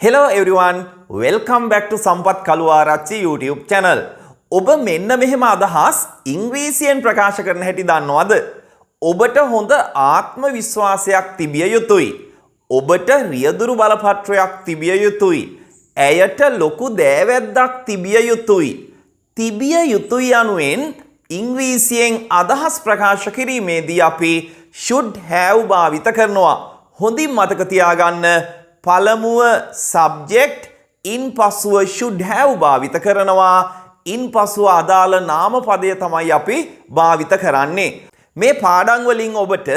Hello everyone, welcome back to Sampath Kaluarachchi YouTube channel. ඔබ මෙන්න මෙහෙම අදහස් ඉංග්‍රීසියෙන් ප්‍රකාශ කරන හැටි දන්නවද? ඔබට හොඳ ආත්ම විශ්වාසයක් තිබිය යුතුයි. ඔබට රියදුරු බලපත්‍රයක් තිබිය යුතුයි. ඇයට ලොකු දෑවැද්දක් තිබිය යුතුයි. තිබිය යුතුයි යනුවෙන් ඉංග්‍රීසියෙන් අදහස් ප්‍රකාශ කිරීමේදී අපි should have භාවිත කරනවා. හොඳින් මතක තියාගන්න පළමුව subject in පසුව should have භාවිත කරනවා. in පසුව අදාළ නාමපදය තමයි අපි භාවිත කරන්නේ. මේ පාඩම් වලින් ඔබට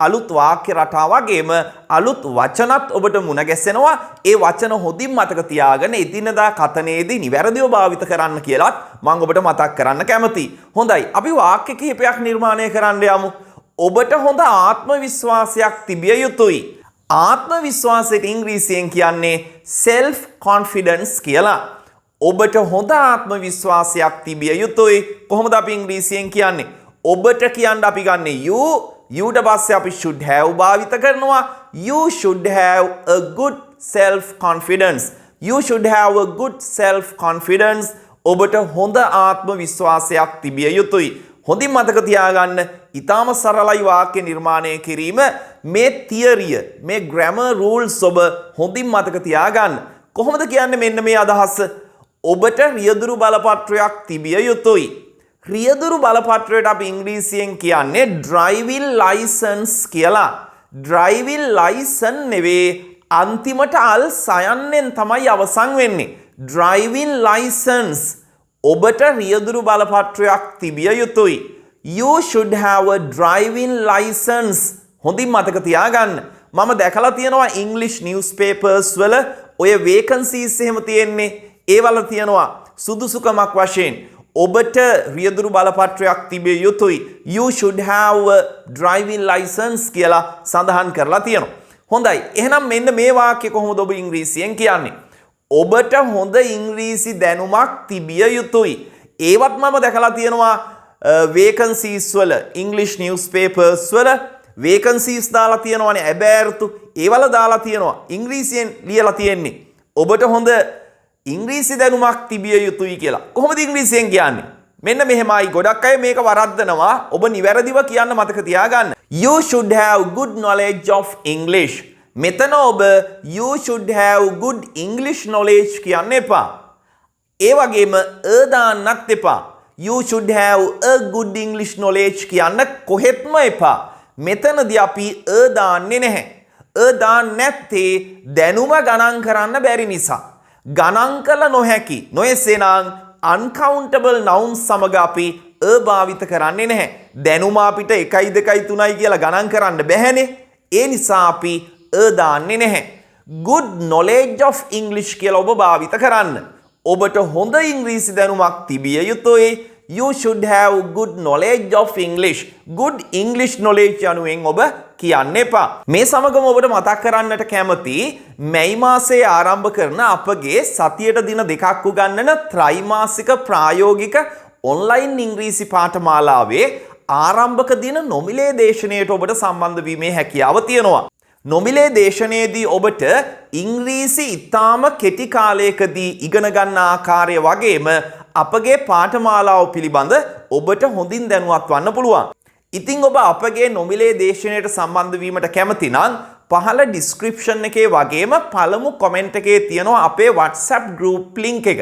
අලුත් වාක්‍ය රටාව වගේම අලුත් වචනත් ඔබට මුණ ගැසෙනවා. ඒ වචන හොඳින් මතක තියාගෙන එදිනදා කතනයේදී නිවැරදිව භාවිත කරන්න කියලාත් මම ඔබට මතක් කරන්න කැමතියි. හොඳයි, අපි වාක්‍ය කිහිපයක් නිර්මාණය කරන්න යමු. ඔබට හොඳ ආත්ම විශ්වාසයක් තිබිය යුතුයි. ආත්ම විශ්වාසයට ඉංග්‍රීසියෙන් කියන්නේ self confidence කියලා. ඔබට හොඳ ආත්ම විශ්වාසයක් තිබිය යුතුයි. කොහොමද අපි ඉංග්‍රීසියෙන් කියන්නේ? ඔබට කියන්න අපි ගන්න youට පස්සේ අපි should have භාවිත කරනවා. You should have a good self confidence. You should have a good self confidence. ඔබට හොඳ ආත්ම විශ්වාසයක් තිබිය යුතුයි. හොඳින් මතක තියාගන්න, ඊටාම සරලයි වාක්‍ය නිර්මාණය කිරීම. මේ තියරිය, මේ grammar rules ඔබ හොඳින් මතක තියාගන්න. කොහොමද කියන්නේ මෙන්න මේ අදහස? ඔබට රියදුරු බලපත්‍රයක් තිබිය යුතුයි. රියදුරු බලපත්‍රයට අපි ඉංග්‍රීසියෙන් කියන්නේ driving license කියලා. driving license නෙවෙයි, අන්තිමට අල් සයන්නෙන් තමයි අවසන් වෙන්නේ. driving license. ඔබට රියදුරු බලපත්‍රයක් තිබිය යුතුයි. You should have a driving license. හොඳින් මතක තියාගන්න. මම දැකලා තියෙනවා English newspapers වල ඔය vacancies එහෙම තියෙන්නේ. ඒවල තියෙනවා සුදුසුකමක් වශයෙන් ඔබට රියදුරු බලපත්‍රයක් තිබිය යුතුයි. You should have a driving license කියලා සඳහන් කරලා තියෙනවා. හොඳයි. එහෙනම් මෙන්න මේ වාක්‍ය කොහොමද ඔබ ඉංග්‍රීසියෙන් කියන්නේ? ඔබට හොඳ ඉංග්‍රීසි දැනුමක් තිබිය යුතුයි. ඒවත් මම දැකලා තියෙනවා vacancies වල English newspapers වල vacancies දාලා තියෙනවානේ, ඇබෑර්තු ඒවල දාලා තියෙනවා. ඉංග්‍රීසියෙන් ලියලා තියෙන්නේ ඔබට හොඳ ඉංග්‍රීසි දැනුමක් තිබිය යුතුයි කියලා. කොහොමද ඉංග්‍රීසියෙන් කියන්නේ? මෙන්න මෙහෙමයි. ගොඩක් අය මේක වරද්දනවා. ඔබ නිවැරදිව කියන්න මතක තියාගන්න. You should have good knowledge of English. මෙතන ඔබ you should have good English knowledge කියන්න එපා. ඒ වගේම දාන්නත් එපා. You should have a good English knowledge කියන්න කොහෙත්ම එපා. මෙතනදී අපි දාන්නේ නැහැ. දාන්නේ නැත්තේ දැනුම ගණන් කරන්න බැරි නිසා. ගණන් කළ නොහැකි, නොයසේනම් uncountable nouns සමග අපි භාවිත කරන්නේ නැහැ. දැනුම අපිට 1 2 3 කියලා ගණන් කරන්න බැහැනේ. ඒ නිසා අපි දාන්නේ නැහැ. good knowledge of English කියලා ඔබ භාවිත කරන්න. ඔබට හොඳ ඉංග්‍රීසි දැනුමක් තිබිය යුතුයි. You should have good knowledge of English. good English knowledge යනුවෙන් ඔබ කියන්න එපා. මේ සමගම ඔබට මතක් කරන්නට කැමති මැයි මාසයේ ආරම්භ කරන අපගේ සතියට දින 2ක් උගන්වන ත්‍රිමාසික ප්‍රායෝගික ඔන්ලයින් ඉංග්‍රීසි පාඨමාලාවේ ආරම්භක දින නොමිලේ දේශනයට ඔබට සම්බන්ධ වීමේ හැකියාව තියෙනවා. නොමිලේ දේශනයේදී ඔබට ඉංග්‍රීසි ඉතාම කෙටි කාලයකදී ඉගෙන ගන්න ආකාරය වගේම අපගේ පාඨමාලාව පිළිබඳ ඔබට හොඳින් දැනුවත් වන්න පුළුවන්. ඉතින් ඔබ අපගේ නොමිලේ දේශනයට සම්බන්ධ වීමට කැමති නම් පහළ description එකේ වගේම පළමු comment එකේ තියෙනවා අපේ WhatsApp group link එක.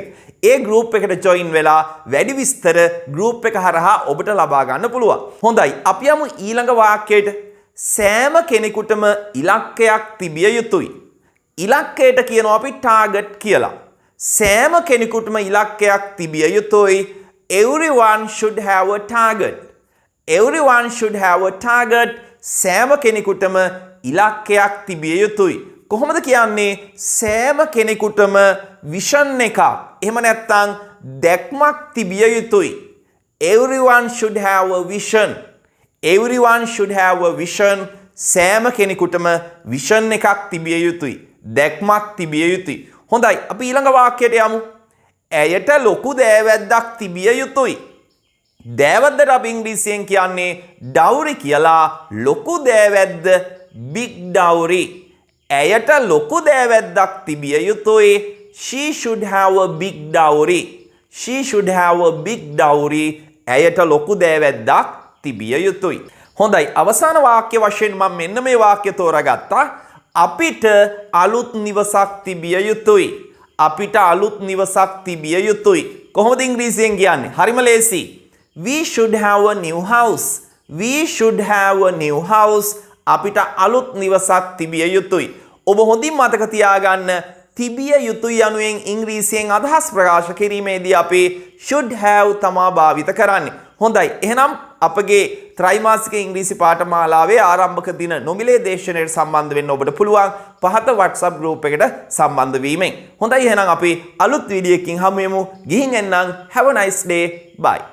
ඒ group එකට join වෙලා වැඩි විස්තර group එක හරහා ඔබට ලබා ගන්න පුළුවන්. හොඳයි, අපි යමු ඊළඟ වාක්‍යයට. සෑම කෙනෙකුටම ඉලක්කයක් තිබිය යුතුයි. ඉලක්කයට කියනවා අපි target කියලා. සෑම කෙනෙකුටම ඉලක්කයක් තිබිය යුතුයි. Everyone should have a target. Everyone should have a target. සෑම කෙනෙකුටම ඉලක්කයක් තිබිය යුතුයි. කොහොමද කියන්නේ? සෑම කෙනෙකුටම vision එකක්, එහෙම නැත්නම් දැක්මක් තිබිය යුතුයි. Everyone should have a vision. Everyone should have a vision. සෑම කෙනෙකුටම vision එකක් තිබිය යුතුයි. දැක්මක් තිබිය යුතුයි. හොඳයි, අපි ඊළඟ වාක්‍යයට යමු. ඇයට ලොකු දෑවැද්දක් තිබිය යුතුයි. දෑවැද්දට අපි ඉංග්‍රීසියෙන් කියන්නේ dowry කියලා. ලොකු දෑවැද්ද big dowry. ඇයට ලොකු දෑවැද්දක් තිබිය යුතුයි. She should have a big dowry. She should have a big dowry. ඇයට ලොකු දෑවැද්දක් තිබිය යුතුයි. හොඳයි, අවසාන වාක්‍ය වශයෙන් මම මෙන්න මේ වාක්‍ය තෝරාගත්තා. අපිට අලුත් නිවසක් තිබිය යුතුයි. අපිට අලුත් නිවසක් තිබිය යුතුයි. කොහොමද ඉංග්‍රීසියෙන් කියන්නේ? හරිම ලේසි. We should have a new house. We should have a new house. අපිට අලුත් නිවසක් තිබිය යුතුයි. ඔබ හොඳින් මතක තියාගන්න, තිබිය යුතුයි යනුවෙන් ඉංග්‍රීසියෙන් අදහස් ප්‍රකාශ කිරීමේදී අපි should have තමා භාවිත කරන්නේ. හොඳයි, එහෙනම් අපගේ ත්‍රිමාසික ඉංග්‍රීසි පාඨමාලාවේ ආරම්භක දින නොමිලේ දේශනයට සම්බන්ධ වෙන්න ඔබට පුළුවන් පහත WhatsApp group එකට සම්බන්ධ වීමෙන්. හොඳයි, එහෙනම් අපි අලුත් වීඩියෝ එකකින් හමු වෙමු. ගිහින් එන්නම්. Have a nice day. Bye.